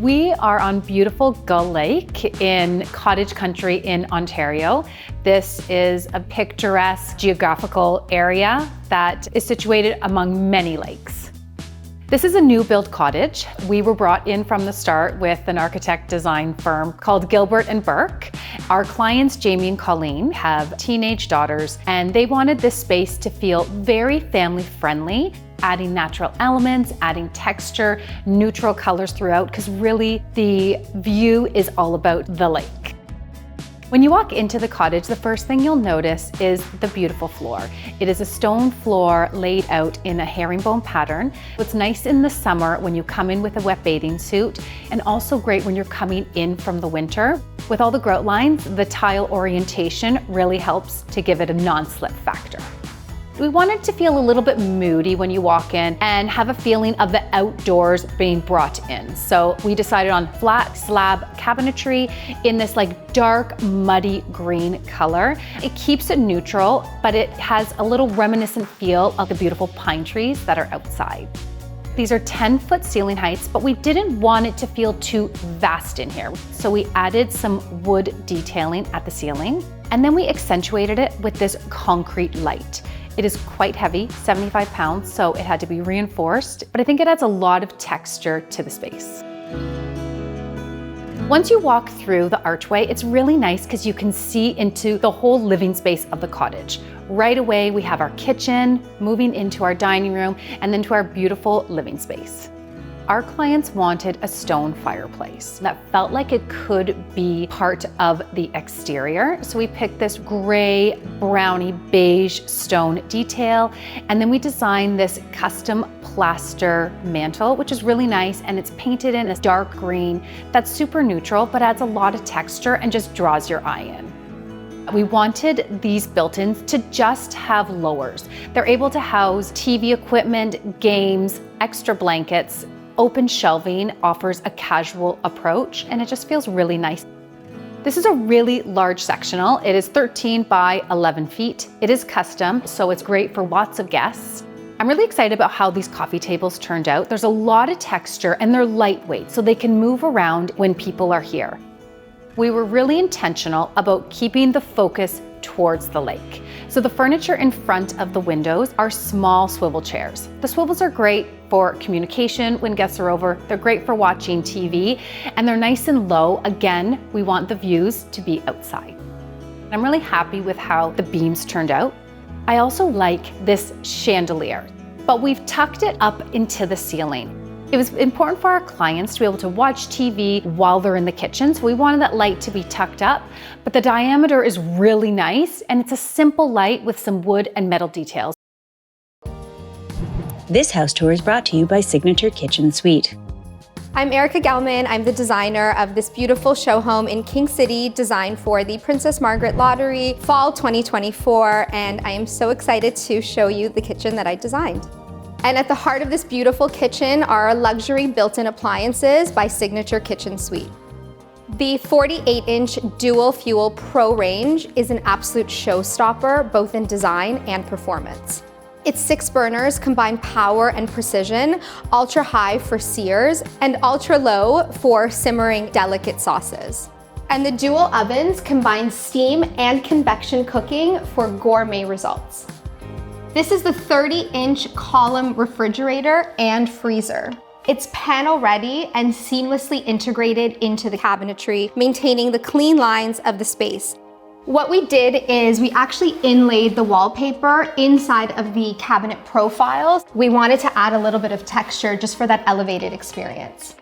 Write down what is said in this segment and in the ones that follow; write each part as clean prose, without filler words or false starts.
We are on beautiful Gull Lake in cottage country in Ontario. This is a picturesque geographical area that is situated among many lakes. This is a new build cottage. We were brought in from the start with an architect design firm called Gilbert and Burke. Our clients, Jamie and Colleen, have teenage daughters, and they wanted this space to feel very family friendly, adding natural elements, adding texture, neutral colors throughout, because really the view is all about the lake. When you walk into the cottage, the first thing you'll notice is the beautiful floor. It is a stone floor laid out in a herringbone pattern. It's nice in the summer when you come in with a wet bathing suit, and also great when you're coming in from the winter. With all the grout lines, the tile orientation really helps to give it a non-slip factor. We wanted to feel a little bit moody when you walk in and have a feeling of the outdoors being brought in. So we decided on flat slab cabinetry in this like dark, muddy green color. It keeps it neutral, but it has a little reminiscent feel of the beautiful pine trees that are outside. These are 10-foot ceiling heights, but we didn't want it to feel too vast in here. So we added some wood detailing at the ceiling, and then we accentuated it with this concrete light. It is quite heavy, 75 pounds, so it had to be reinforced, but I think it adds a lot of texture to the space. Once you walk through the archway, it's really nice because you can see into the whole living space of the cottage. Right away, we have our kitchen, moving into our dining room, and then to our beautiful living space. Our clients wanted a stone fireplace that felt like it could be part of the exterior. So we picked this gray, browny, beige stone detail, and then we designed this custom plaster mantle, which is really nice, and it's painted in a dark green that's super neutral, but adds a lot of texture and just draws your eye in. We wanted these built-ins to just have lowers. They're able to house TV equipment, games, extra blankets. Open shelving offers a casual approach, and it just feels really nice. This is a really large sectional. It is 13 by 11 feet. It is custom, so it's great for lots of guests. I'm really excited about how these coffee tables turned out. There's a lot of texture and they're lightweight, so they can move around when people are here. We were really intentional about keeping the focus towards the lake. So the furniture in front of the windows are small swivel chairs. The swivels are great for communication when guests are over. They're great for watching TV, and they're nice and low. Again, we want the views to be outside. I'm really happy with how the beams turned out. I also like this chandelier, but we've tucked it up into the ceiling. It was important for our clients to be able to watch TV while they're in the kitchen, so we wanted that light to be tucked up, but the diameter is really nice, and it's a simple light with some wood and metal details. This house tour is brought to you by Signature Kitchen Suite. I'm Erica Gelman. I'm the designer of this beautiful show home in King City, designed for the Princess Margaret Lottery Fall 2024, and I am so excited to show you the kitchen that I designed. And at the heart of this beautiful kitchen are luxury built-in appliances by Signature Kitchen Suite. The 48-inch dual fuel Pro range is an absolute showstopper, both in design and performance. Its 6 burners combine power and precision, ultra high for sears and ultra low for simmering delicate sauces. And the dual ovens combine steam and convection cooking for gourmet results. This is the 30-inch column refrigerator and freezer. It's panel ready and seamlessly integrated into the cabinetry, maintaining the clean lines of the space. What we did is we actually inlaid the wallpaper inside of the cabinet profiles. We wanted to add a little bit of texture just for that elevated experience.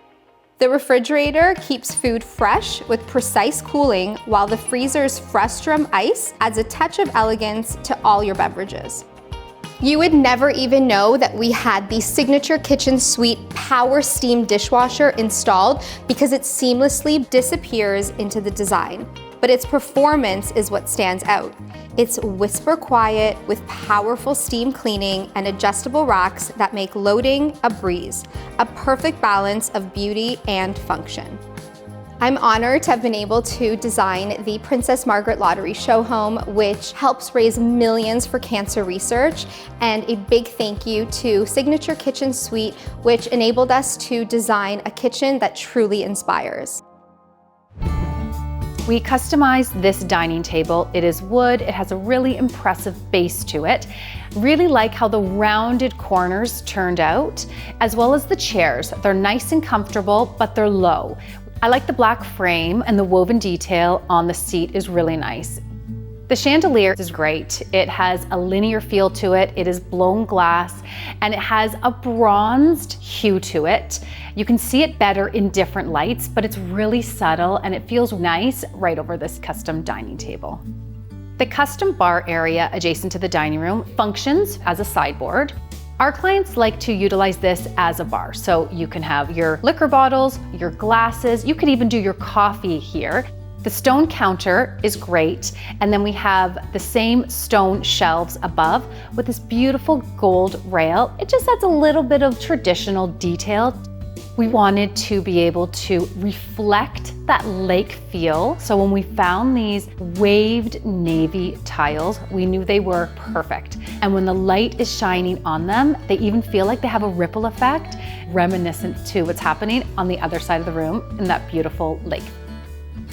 The refrigerator keeps food fresh with precise cooling, while the freezer's Frustrum ice adds a touch of elegance to all your beverages. You would never even know that we had the Signature Kitchen Suite Power Steam Dishwasher installed because it seamlessly disappears into the design. But its performance is what stands out. It's whisper quiet with powerful steam cleaning and adjustable racks that make loading a breeze, a perfect balance of beauty and function. I'm honored to have been able to design the Princess Margaret Lottery show home, which helps raise millions for cancer research. And a big thank you to Signature Kitchen Suite, which enabled us to design a kitchen that truly inspires. We customized this dining table. It is wood, it has a really impressive base to it. Really like how the rounded corners turned out, as well as the chairs. They're nice and comfortable, but they're low. I like the black frame, and the woven detail on the seat is really nice. The chandelier is great. It has a linear feel to it. It is blown glass, and it has a bronzed hue to it. You can see it better in different lights, but it's really subtle and it feels nice right over this custom dining table. The custom bar area adjacent to the dining room functions as a sideboard. Our clients like to utilize this as a bar, so you can have your liquor bottles, your glasses, you could even do your coffee here. The stone counter is great, and then we have the same stone shelves above with this beautiful gold rail. It just adds a little bit of traditional detail. We wanted to be able to reflect that lake feel. So when we found these waved navy tiles, we knew they were perfect. And when the light is shining on them, they even feel like they have a ripple effect, reminiscent to what's happening on the other side of the room in that beautiful lake.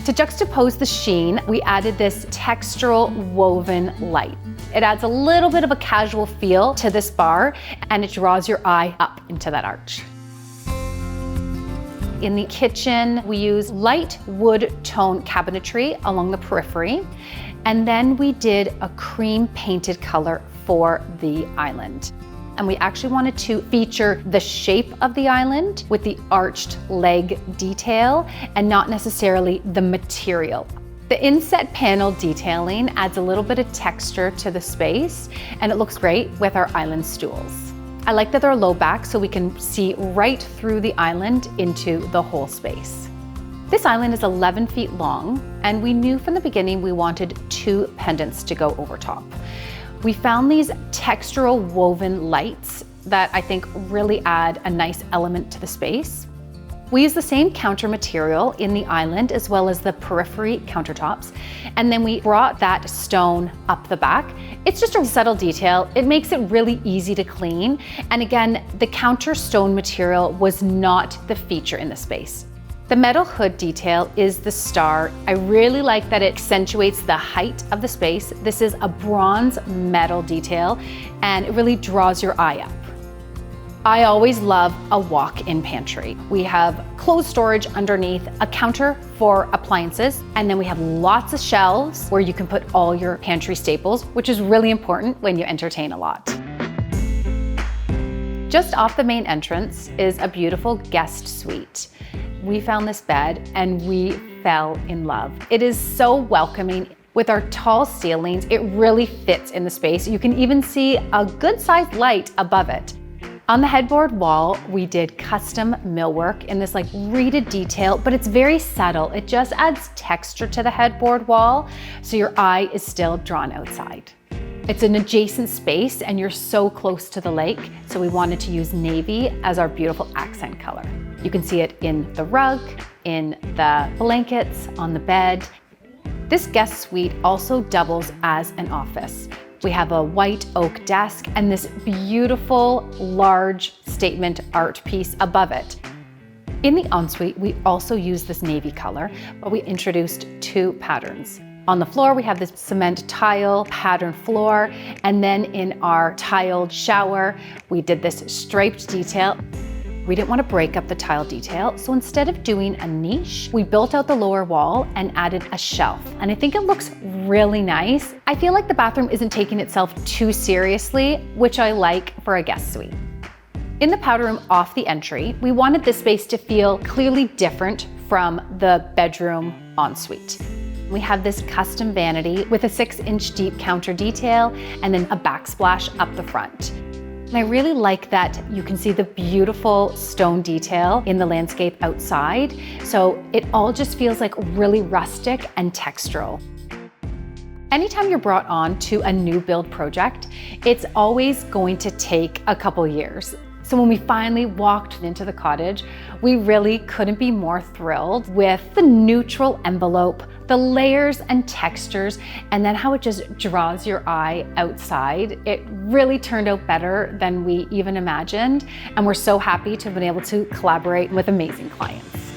To juxtapose the sheen, we added this textural woven light. It adds a little bit of a casual feel to this bar, and it draws your eye up into that arch. In the kitchen, we use light wood tone cabinetry along the periphery, and then we did a cream painted color for the island. And we actually wanted to feature the shape of the island with the arched leg detail and not necessarily the material. The inset panel detailing adds a little bit of texture to the space, and it looks great with our island stools. I like that they're low back so we can see right through the island into the whole space. This island is 11 feet long, and we knew from the beginning we wanted 2 pendants to go over top. We found these textural woven lights that I think really add a nice element to the space. We use the same counter material in the island as well as the periphery countertops, and then we brought that stone up the back. It's just a subtle detail. It makes it really easy to clean. And again, the counter stone material was not the feature in the space. The metal hood detail is the star. I really like that it accentuates the height of the space. This is a bronze metal detail, and it really draws your eye up. I always love a walk-in pantry. We have clothes storage underneath, a counter for appliances, and then we have lots of shelves where you can put all your pantry staples, which is really important when you entertain a lot. Just off the main entrance is a beautiful guest suite. We found this bed and we fell in love. It is so welcoming. With our tall ceilings, it really fits in the space. You can even see a good-sized light above it. On the headboard wall, we did custom millwork in this like reeded detail, but it's very subtle. It just adds texture to the headboard wall, so your eye is still drawn outside. It's an adjacent space and you're so close to the lake, so we wanted to use navy as our beautiful accent color. You can see it in the rug, in the blankets, on the bed. This guest suite also doubles as an office. We have a white oak desk and this beautiful, large statement art piece above it. In the ensuite, we also use this navy color, but we introduced 2 patterns. On the floor, we have this cement tile pattern floor, and then in our tiled shower, we did this striped detail. We didn't want to break up the tile detail, so instead of doing a niche, we built out the lower wall and added a shelf. And I think it looks really nice. I feel like the bathroom isn't taking itself too seriously, which I like for a guest suite. In the powder room off the entry, we wanted this space to feel clearly different from the bedroom ensuite. We have this custom vanity with a 6-inch deep counter detail and then a backsplash up the front. And I really like that you can see the beautiful stone detail in the landscape outside. So it all just feels like really rustic and textural. Anytime you're brought on to a new build project, it's always going to take a couple years. So when we finally walked into the cottage, we really couldn't be more thrilled with the neutral envelope, the layers and textures, and then how it just draws your eye outside. It really turned out better than we even imagined, and we're so happy to have been able to collaborate with amazing clients.